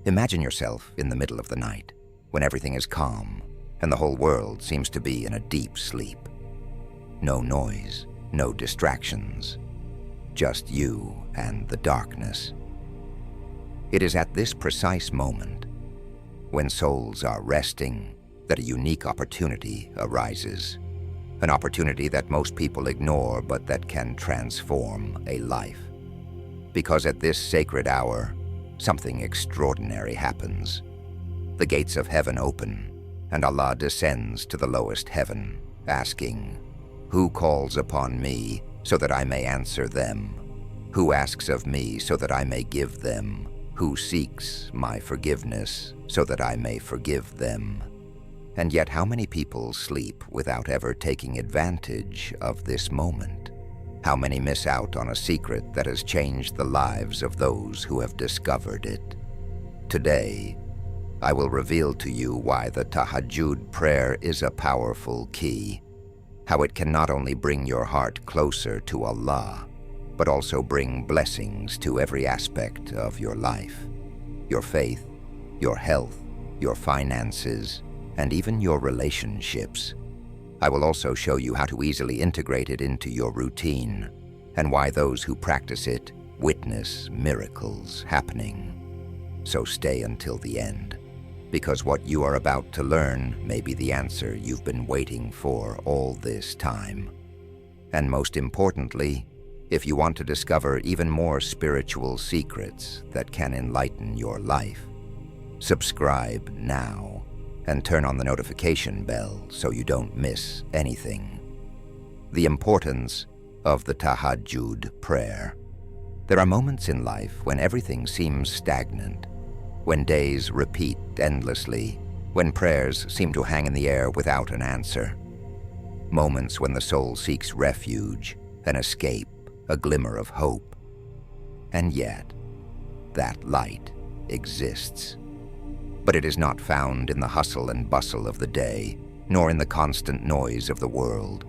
Imagine yourself in the middle of the night, when everything is calm and the whole world seems to be in a deep sleep. No noise, no distractions, just you and the darkness. It is at this precise moment, when souls are resting, that a unique opportunity arises. An opportunity that most people ignore, but that can transform a life. Because at this sacred hour, something extraordinary happens. The gates of heaven open, and Allah descends to the lowest heaven, asking, "Who calls upon me so that I may answer them? Who asks of me so that I may give them? Who seeks my forgiveness so that I may forgive them?" And yet how many people sleep without ever taking advantage of this moment? How many miss out on a secret that has changed the lives of those who have discovered it? Today, I will reveal to you why the Tahajjud prayer is a powerful key, how it can not only bring your heart closer to Allah, but also bring blessings to every aspect of your life, your faith, your health, your finances, and even your relationships. I will also show you how to easily integrate it into your routine, and why those who practice it witness miracles happening. So stay until the end, because what you are about to learn may be the answer you've been waiting for all this time. And most importantly, if you want to discover even more spiritual secrets that can enlighten your life, subscribe now and turn on the notification bell so you don't miss anything. The importance of the Tahajjud prayer. There are moments in life when everything seems stagnant, when days repeat endlessly, when prayers seem to hang in the air without an answer. Moments when the soul seeks refuge, an escape, a glimmer of hope. And yet, that light exists. But it is not found in the hustle and bustle of the day, nor in the constant noise of the world.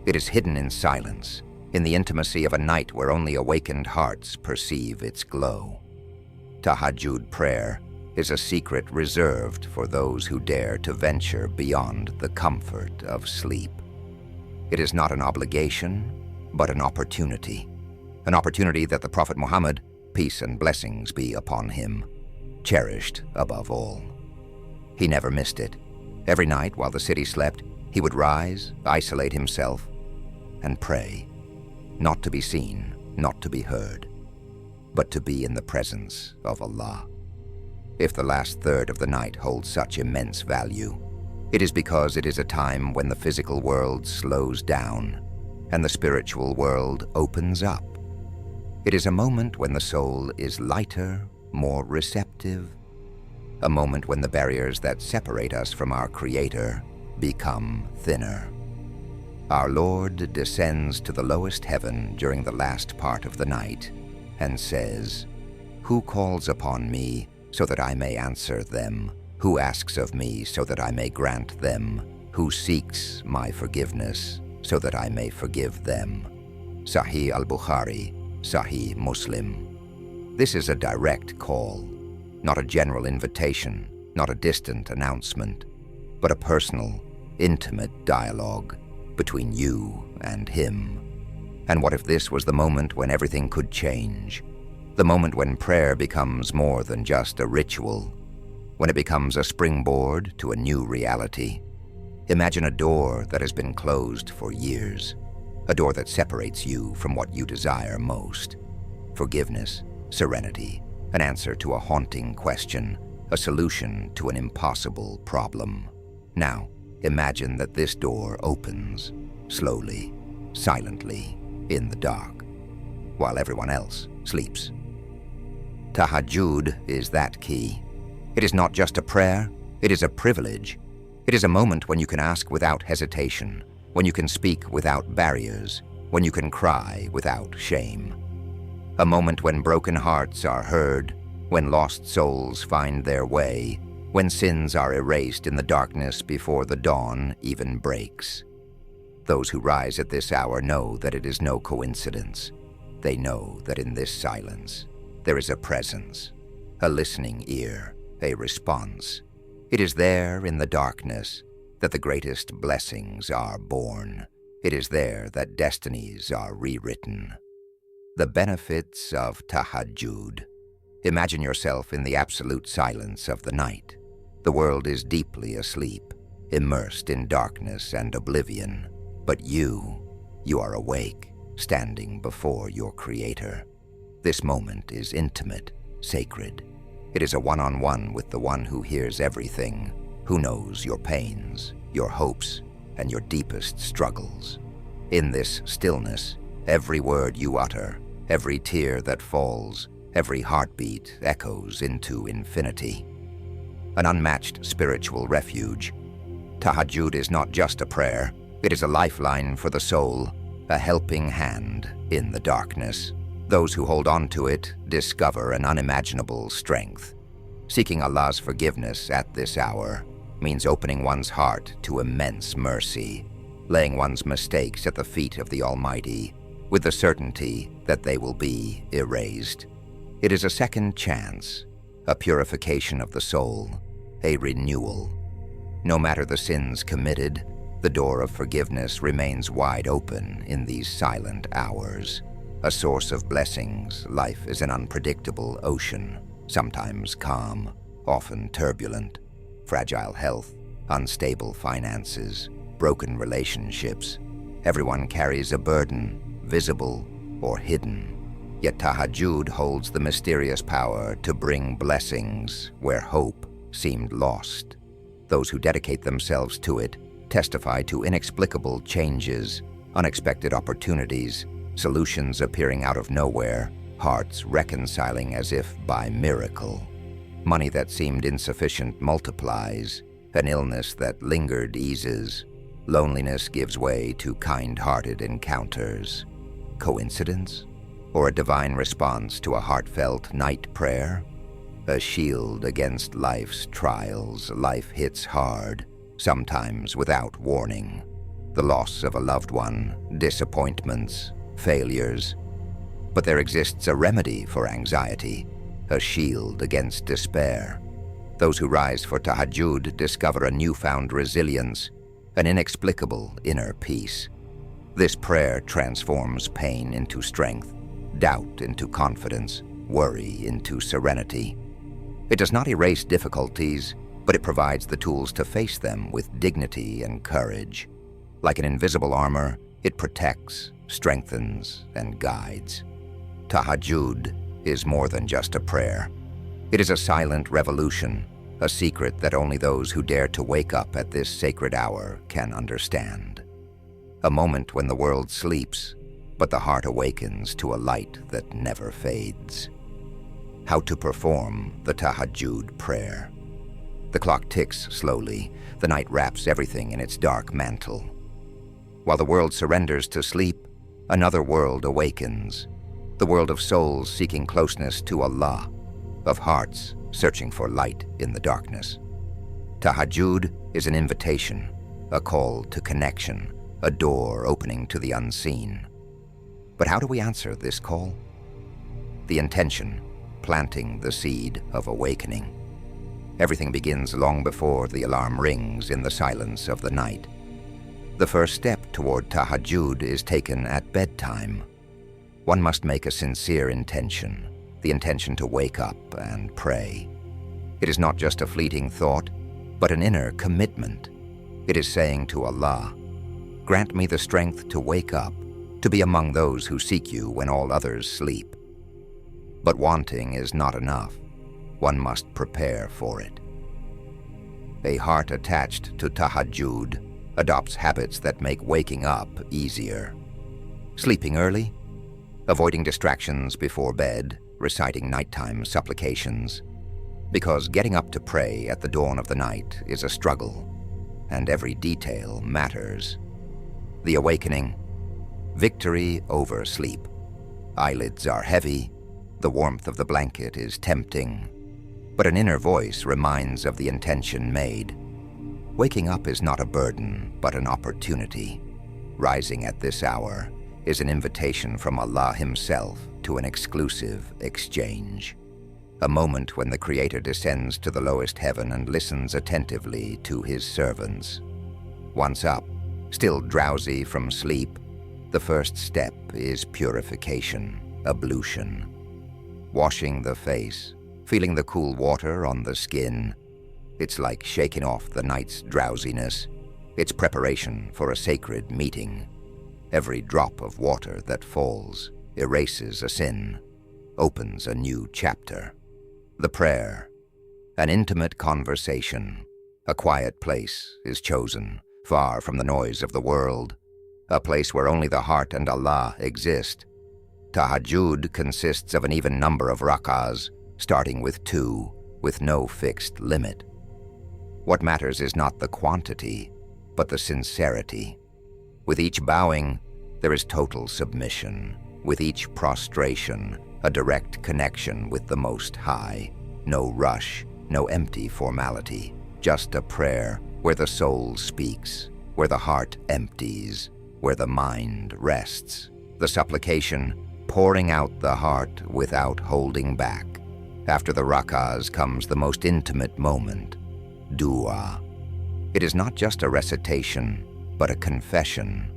It is hidden in silence, in the intimacy of a night where only awakened hearts perceive its glow. Tahajjud prayer is a secret reserved for those who dare to venture beyond the comfort of sleep. It is not an obligation, but an opportunity that the Prophet Muhammad, peace and blessings be upon him, cherished above all. He never missed it. Every night while the city slept, he would rise, isolate himself, and pray, not to be seen, not to be heard, but to be in the presence of Allah. If the last third of the night holds such immense value, it is because it is a time when the physical world slows down and the spiritual world opens up. It is a moment when the soul is lighter, more receptive, a moment when the barriers that separate us from our Creator become thinner. Our Lord descends to the lowest heaven during the last part of the night and says, "Who calls upon me so that I may answer them? Who asks of me so that I may grant them? Who seeks my forgiveness so that I may forgive them?" Sahih al-Bukhari, Sahih Muslim. This is a direct call, not a general invitation, not a distant announcement, but a personal, intimate dialogue between you and Him. And what if this was the moment when everything could change? The moment when prayer becomes more than just a ritual, when it becomes a springboard to a new reality. Imagine a door that has been closed for years, a door that separates you from what you desire most. Forgiveness, serenity, an answer to a haunting question, a solution to an impossible problem. Now, imagine that this door opens, slowly, silently, in the dark, while everyone else sleeps. Tahajjud is that key. It is not just a prayer, it is a privilege. It is a moment when you can ask without hesitation, when you can speak without barriers, when you can cry without shame. A moment when broken hearts are heard, when lost souls find their way, when sins are erased in the darkness before the dawn even breaks. Those who rise at this hour know that it is no coincidence. They know that in this silence there is a presence, a listening ear, a response. It is there in the darkness that the greatest blessings are born. It is there that destinies are rewritten. The benefits of Tahajjud. Imagine yourself in the absolute silence of the night. The world is deeply asleep, immersed in darkness and oblivion. But you are awake, standing before your Creator. This moment is intimate, sacred. It is a one-on-one with the one who hears everything, who knows your pains, your hopes, and your deepest struggles. In this stillness, every word you utter, every tear that falls, every heartbeat echoes into infinity. An unmatched spiritual refuge. Tahajjud is not just a prayer, it is a lifeline for the soul, a helping hand in the darkness. Those who hold on to it discover an unimaginable strength. Seeking Allah's forgiveness at this hour means opening one's heart to immense mercy, laying one's mistakes at the feet of the Almighty, with the certainty that they will be erased. It is a second chance, a purification of the soul, a renewal. No matter the sins committed, the door of forgiveness remains wide open in these silent hours. A source of blessings, life is an unpredictable ocean, sometimes calm, often turbulent. Fragile health, unstable finances, broken relationships. Everyone carries a burden, visible or hidden. Yet Tahajjud holds the mysterious power to bring blessings where hope seemed lost. Those who dedicate themselves to it testify to inexplicable changes, unexpected opportunities, solutions appearing out of nowhere, hearts reconciling as if by miracle. Money that seemed insufficient multiplies, an illness that lingered eases, loneliness gives way to kind-hearted encounters. Coincidence? Or a divine response to a heartfelt night prayer? A shield against life's trials. Life hits hard, sometimes without warning. The loss of a loved one, disappointments, failures. But there exists a remedy for anxiety, a shield against despair. Those who rise for Tahajjud discover a newfound resilience, an inexplicable inner peace. This prayer transforms pain into strength, doubt into confidence, worry into serenity. It does not erase difficulties, but it provides the tools to face them with dignity and courage. Like an invisible armor, it protects, strengthens, and guides. Tahajjud is more than just a prayer. It is a silent revolution, a secret that only those who dare to wake up at this sacred hour can understand. A moment when the world sleeps, but the heart awakens to a light that never fades. How to perform the Tahajjud prayer. The clock ticks slowly. The night wraps everything in its dark mantle. While the world surrenders to sleep, another world awakens. The world of souls seeking closeness to Allah, of hearts searching for light in the darkness. Tahajjud is an invitation, a call to connection, a door opening to the unseen. But how do we answer this call? The intention, planting the seed of awakening. Everything begins long before the alarm rings in the silence of the night. The first step toward Tahajjud is taken at bedtime. One must make a sincere intention, the intention to wake up and pray. It is not just a fleeting thought, but an inner commitment. It is saying to Allah, "Grant me the strength to wake up, to be among those who seek you when all others sleep." But wanting is not enough. One must prepare for it. A heart attached to Tahajjud adopts habits that make waking up easier. Sleeping early, avoiding distractions before bed, reciting nighttime supplications. Because getting up to pray at the dawn of the night is a struggle, and every detail matters. The awakening, victory over sleep. Eyelids are heavy, the warmth of the blanket is tempting, but an inner voice reminds of the intention made. Waking up is not a burden, but an opportunity. Rising at this hour is an invitation from Allah Himself to an exclusive exchange. a moment when the Creator descends to the lowest heaven and listens attentively to his servants. Once up, still drowsy from sleep, the first step is purification, ablution. Washing the face, feeling the cool water on the skin. It's like shaking off the night's drowsiness. It's preparation for a sacred meeting. Every drop of water that falls erases a sin, opens a new chapter. The prayer, an intimate conversation. A quiet place is chosen, far from the noise of the world. A place where only the heart and Allah exist. Tahajjud consists of an even number of rak'ahs, starting with 2, with no fixed limit. What matters is not the quantity, but the sincerity. With each bowing, there is total submission. With each prostration, a direct connection with the Most High. No rush, no empty formality, just a prayer where the soul speaks, where the heart empties, where the mind rests. The supplication, pouring out the heart without holding back. After the rak'ahs comes the most intimate moment, dua. It is not just a recitation, but a confession.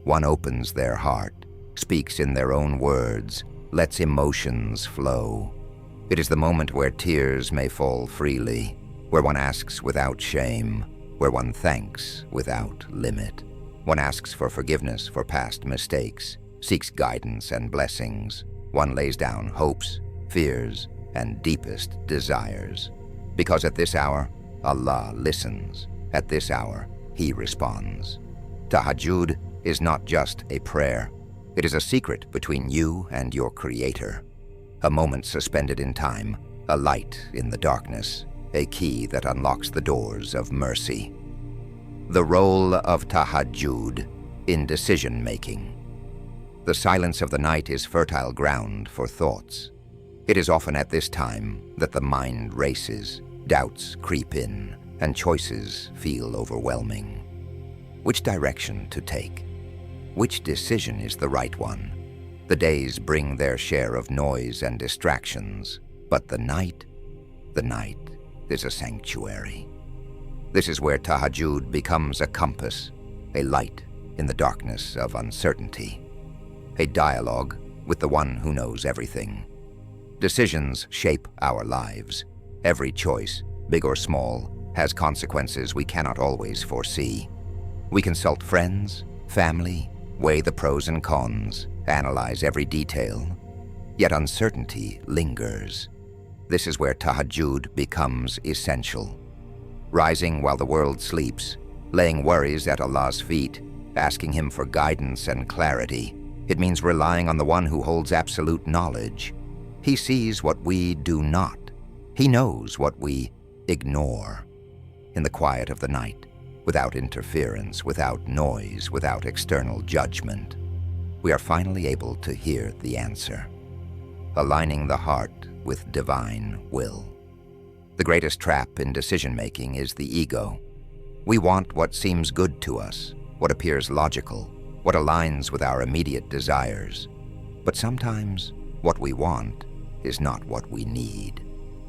One opens their heart, speaks in their own words, lets emotions flow. It is the moment where tears may fall freely, where one asks without shame, where one thanks without limit. One asks for forgiveness for past mistakes, seeks guidance and blessings. One lays down hopes, fears, and deepest desires. Because at this hour, Allah listens. At this hour, He responds. Tahajjud is not just a prayer. It is a secret between you and your Creator. A moment suspended in time, a light in the darkness, a key that unlocks the doors of mercy. The role of Tahajjud in decision-making. The silence of the night is fertile ground for thoughts. It is often at this time that the mind races, doubts creep in, and choices feel overwhelming. Which direction to take? Which decision is the right one? The days bring their share of noise and distractions, but the night is a sanctuary. This is where Tahajjud becomes a compass, a light in the darkness of uncertainty, a dialogue with the one who knows everything. Decisions shape our lives. Every choice, big or small, has consequences we cannot always foresee. We consult friends, family, weigh the pros and cons, analyze every detail, yet uncertainty lingers. This is where Tahajjud becomes essential. Rising while the world sleeps, laying worries at Allah's feet, asking Him for guidance and clarity. It means relying on the one who holds absolute knowledge. He sees what we do not. He knows what we ignore. In the quiet of the night, without interference, without noise, without external judgment, we are finally able to hear the answer, aligning the heart with divine will. The greatest trap in decision-making is the ego. We want what seems good to us, what appears logical, what aligns with our immediate desires. But sometimes what we want is not what we need.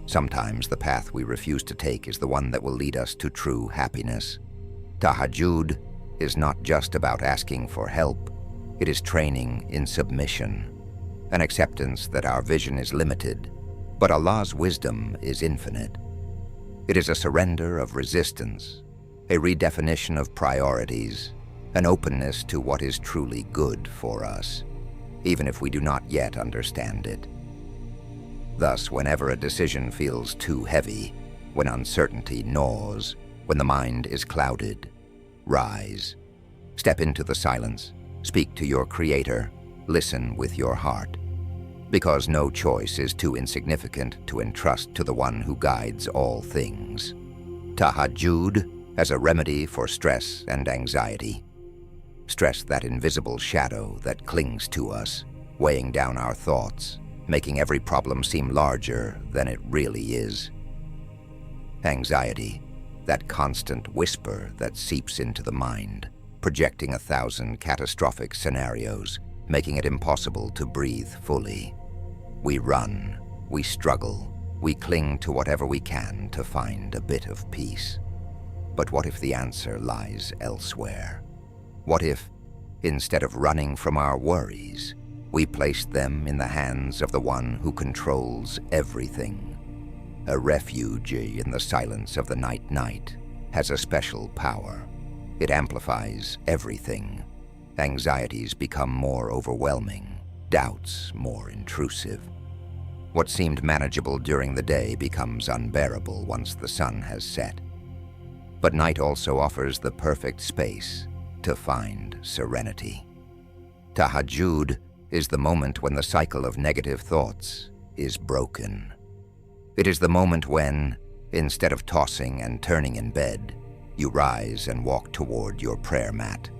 Sometimes the path we refuse to take is the one that will lead us to true happiness. Tahajjud is not just about asking for help. It is training in submission, an acceptance that our vision is limited, but Allah's wisdom is infinite. It is a surrender of resistance, a redefinition of priorities, an openness to what is truly good for us, even if we do not yet understand it. Thus, whenever a decision feels too heavy, when uncertainty gnaws, when the mind is clouded, rise. Step into the silence, speak to your Creator, listen with your heart. Because no choice is too insignificant to entrust to the one who guides all things. Tahajjud as a remedy for stress and anxiety. Stress, that invisible shadow that clings to us, weighing down our thoughts, making every problem seem larger than it really is. Anxiety, that constant whisper that seeps into the mind, projecting 1,000 catastrophic scenarios, making it impossible to breathe fully. We run, we struggle, we cling to whatever we can to find a bit of peace. But what if the answer lies elsewhere? What if, instead of running from our worries, we placed them in the hands of the one who controls everything? A refuge in the silence of the night has a special power. It amplifies everything. Anxieties become more overwhelming, doubts more intrusive. What seemed manageable during the day becomes unbearable once the sun has set. But night also offers the perfect space to find serenity. Tahajjud is the moment when the cycle of negative thoughts is broken. It is the moment when, instead of tossing and turning in bed, you rise and walk toward your prayer mat.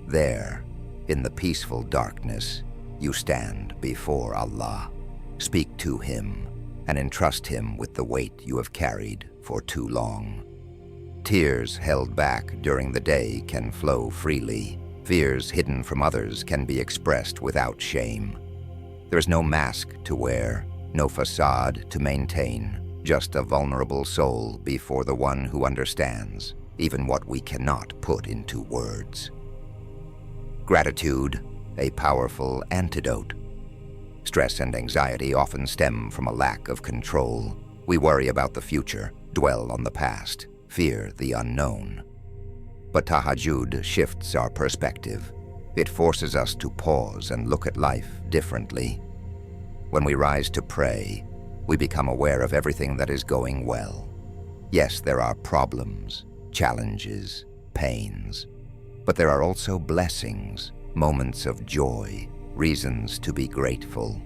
There, in the peaceful darkness, you stand before Allah, speak to Him, and entrust Him with the weight you have carried for too long. Tears held back during the day can flow freely. Fears hidden from others can be expressed without shame. There is no mask to wear, no facade to maintain, just a vulnerable soul before the one who understands even what we cannot put into words. Gratitude, a powerful antidote. Stress and anxiety often stem from a lack of control. We worry about the future, dwell on the past, fear the unknown. But Tahajjud shifts our perspective. It forces us to pause and look at life differently. When we rise to pray, we become aware of everything that is going well. Yes, there are problems, challenges, pains, but there are also blessings, moments of joy, reasons to be grateful.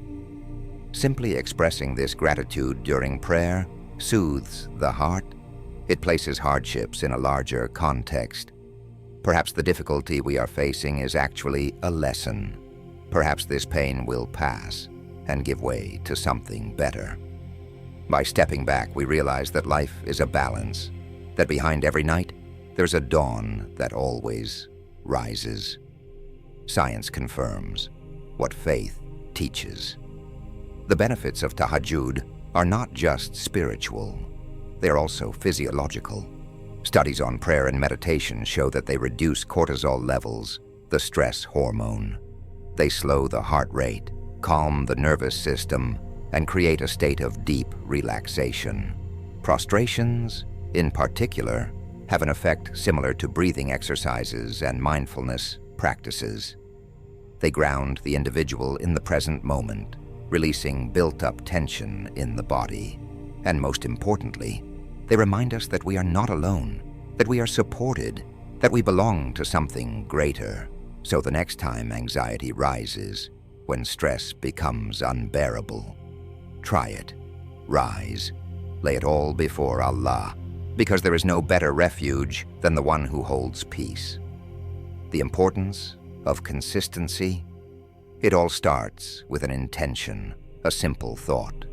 Simply expressing this gratitude during prayer soothes the heart. It places hardships in a larger context. Perhaps the difficulty we are facing is actually a lesson. Perhaps this pain will pass and give way to something better. By stepping back, we realize that life is a balance, that behind every night, there's a dawn that always rises. Science confirms what faith teaches. The benefits of Tahajjud are not just spiritual, they are also physiological. Studies on prayer and meditation show that they reduce cortisol levels, the stress hormone. They slow the heart rate, calm the nervous system, and create a state of deep relaxation. Prostrations, in particular, have an effect similar to breathing exercises and mindfulness practices. They ground the individual in the present moment, releasing built-up tension in the body. And most importantly, they remind us that we are not alone, that we are supported, that we belong to something greater. So the next time anxiety rises, when stress becomes unbearable, try it. Rise. Lay it all before Allah, because there is no better refuge than the one who holds peace. The importance of consistency? It all starts with an intention, a simple thought.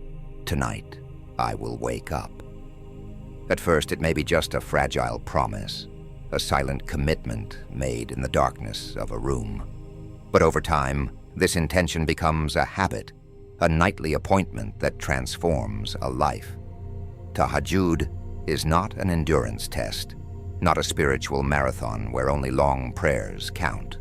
Tonight, I will wake up. At first, it may be just a fragile promise, a silent commitment made in the darkness of a room. But over time, this intention becomes a habit, a nightly appointment that transforms a life. Tahajjud is not an endurance test, not a spiritual marathon where only long prayers count.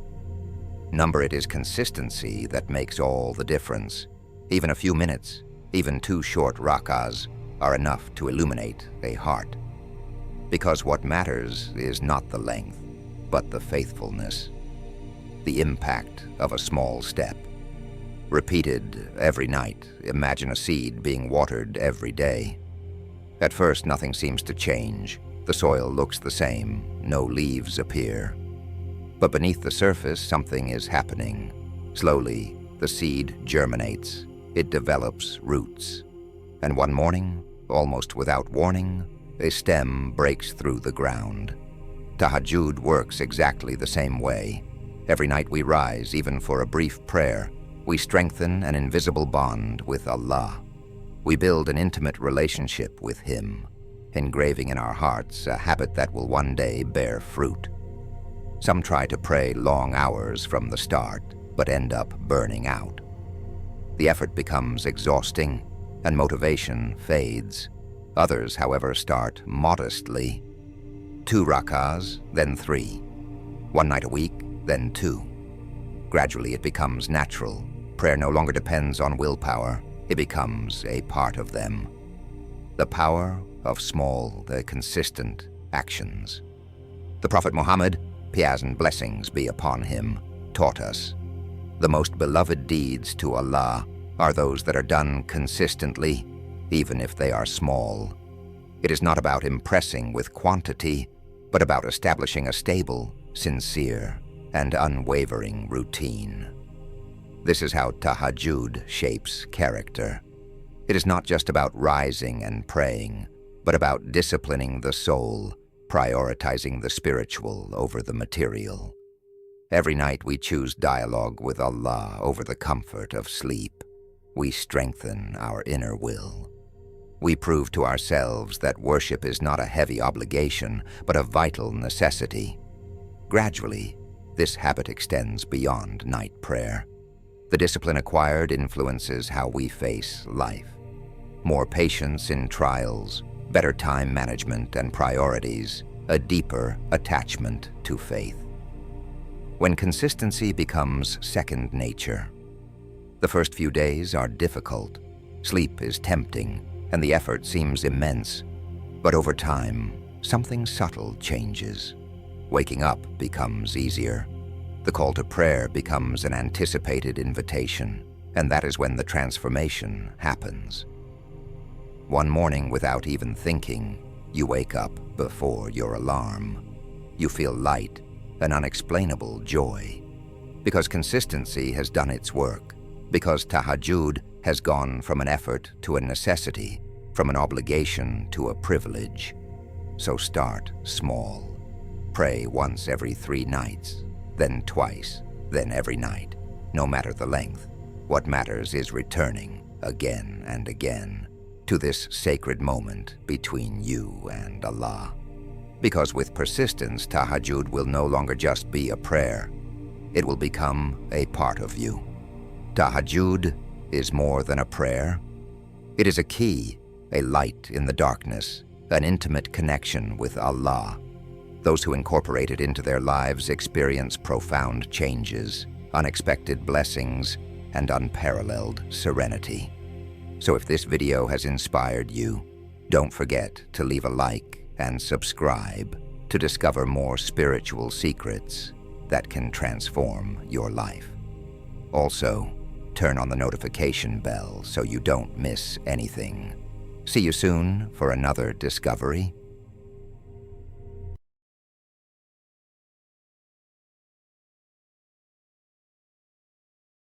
Number it is consistency that makes all the difference. Even a few minutes, even 2 short rak'ahs, are enough to illuminate a heart. Because what matters is not the length, but the faithfulness, the impact of a small step. Repeated every night, imagine a seed being watered every day. At first, nothing seems to change. The soil looks the same, no leaves appear. But beneath the surface, something is happening. Slowly, the seed germinates. It develops roots. And one morning, almost without warning, a stem breaks through the ground. Tahajjud works exactly the same way. Every night we rise, even for a brief prayer, we strengthen an invisible bond with Allah. We build an intimate relationship with Him, engraving in our hearts a habit that will one day bear fruit. Some try to pray long hours from the start, but end up burning out. The effort becomes exhausting, and motivation fades. Others, however, start modestly. 2 rak'ahs, then 3. 1 night a week, then 2. Gradually it becomes natural. Prayer no longer depends on willpower. It becomes a part of them. The power of small, the consistent actions. The Prophet Muhammad, peace and blessings be upon him, taught us, the most beloved deeds to Allah are those that are done consistently, even if they are small. It is not about impressing with quantity, but about establishing a stable, sincere, and unwavering routine. This is how tahajjud shapes character. It is not just about rising and praying, but about disciplining the soul, prioritizing the spiritual over the material. Every night we choose dialogue with Allah over the comfort of sleep. We strengthen our inner will. We prove to ourselves that worship is not a heavy obligation, but a vital necessity. Gradually, this habit extends beyond night prayer. The discipline acquired influences how we face life. More patience in trials, better time management and priorities, a deeper attachment to faith. When consistency becomes second nature, the first few days are difficult. Sleep is tempting, and the effort seems immense. But over time, something subtle changes. Waking up becomes easier. The call to prayer becomes an anticipated invitation, and that is when the transformation happens. One morning, without even thinking, you wake up before your alarm. You feel light, an unexplainable joy. Because consistency has done its work. Because tahajjud has gone from an effort to a necessity, from an obligation to a privilege. So start small. Pray once every 3 nights, then twice, then every night, no matter the length. What matters is returning again and again to this sacred moment between you and Allah. Because with persistence, tahajjud will no longer just be a prayer. It will become a part of you. Tahajjud is more than a prayer. It is a key, a light in the darkness, an intimate connection with Allah. Those who incorporate it into their lives experience profound changes, unexpected blessings, and unparalleled serenity. So if this video has inspired you, don't forget to leave a like and subscribe to discover more spiritual secrets that can transform your life. Also, turn on the notification bell so you don't miss anything. See you soon for another discovery.